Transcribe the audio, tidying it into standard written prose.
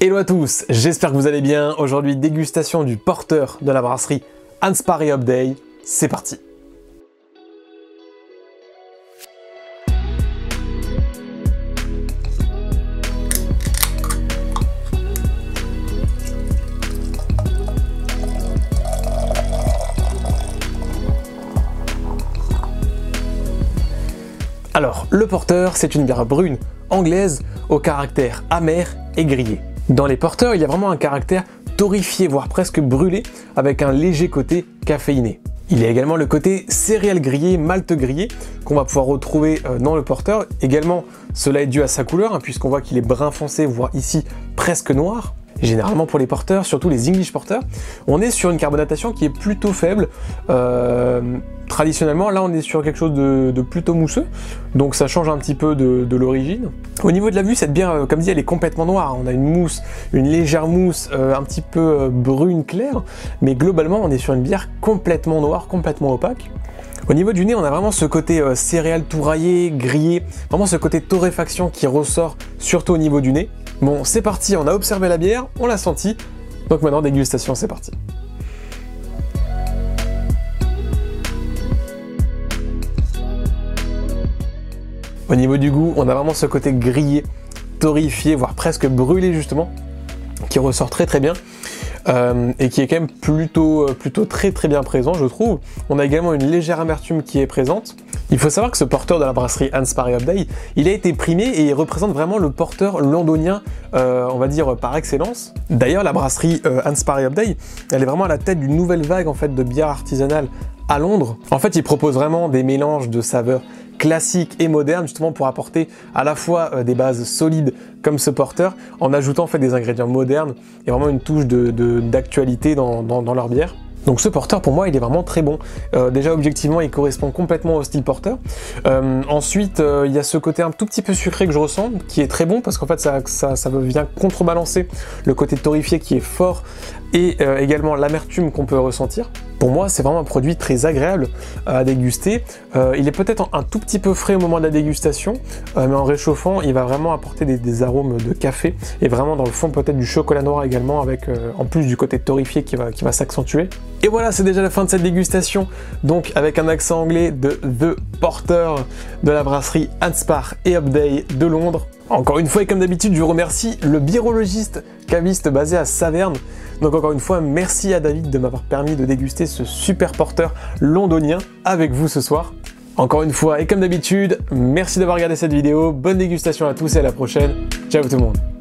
Hello à tous, j'espère que vous allez bien. Aujourd'hui, dégustation du porter de la brasserie Ansparr et Upday. C'est parti. Alors, le porter, c'est une bière brune anglaise au caractère amer et grillé. Dans les porters, il y a vraiment un caractère torréfié, voire presque brûlé, avec un léger côté caféiné. Il y a également le côté céréales grillées, malt grillé, qu'on va pouvoir retrouver dans le porter. Également, cela est dû à sa couleur, puisqu'on voit qu'il est brun foncé, voire ici presque noir. Généralement pour les porters, surtout les English porters, on est sur une carbonatation qui est plutôt faible. Traditionnellement, là on est sur quelque chose de plutôt mousseux, donc ça change un petit peu de l'origine. Au niveau de la vue, cette bière, comme dit, elle est complètement noire. On a une mousse, une légère mousse, un petit peu brune claire, mais globalement on est sur une bière complètement noire, complètement opaque. Au niveau du nez, on a vraiment ce côté céréales tout raillé, grillé, vraiment ce côté torréfaction qui ressort surtout au niveau du nez. Bon, c'est parti, on a observé la bière, on l'a senti, donc maintenant dégustation, c'est parti. Au niveau du goût, on a vraiment ce côté grillé, torréfié, voire presque brûlé justement, qui ressort très très bien. Et qui est quand même plutôt très bien présent, je trouve. On a également une légère amertume qui est présente. Il faut savoir que ce porter de la brasserie Ansparr et Upday, il a été primé et il représente vraiment le porter londonien, on va dire par excellence. D'ailleurs, la brasserie Ansparr et Upday, elle est vraiment à la tête d'une nouvelle vague en fait de bière artisanale à Londres. En fait, ils proposent vraiment des mélanges de saveurs classique et moderne, justement pour apporter à la fois des bases solides comme ce porter, en ajoutant en fait des ingrédients modernes et vraiment une touche d'actualité dans leur bière. Donc ce porter, pour moi, il est vraiment très bon. Déjà, objectivement, il correspond complètement au style porter. Ensuite, il y a ce côté un tout petit peu sucré que je ressens, qui est très bon, parce qu'en fait, ça vient contrebalancer le côté torréfié qui est fort, et également l'amertume qu'on peut ressentir. Pour moi, c'est vraiment un produit très agréable à déguster. Il est peut-être un tout petit peu frais au moment de la dégustation, mais en réchauffant, il va vraiment apporter des arômes de café, et vraiment dans le fond peut-être du chocolat noir également, avec en plus du côté torréfié qui va s'accentuer. Et voilà, c'est déjà la fin de cette dégustation, donc avec un accent anglais de The Porter de la brasserie Ansparr et Upday de Londres. Encore une fois, et comme d'habitude, je remercie le birologiste caviste basé à Saverne. Donc encore une fois, merci à David de m'avoir permis de déguster ce super porter londonien avec vous ce soir. Encore une fois, et comme d'habitude, merci d'avoir regardé cette vidéo, bonne dégustation à tous et à la prochaine. Ciao tout le monde.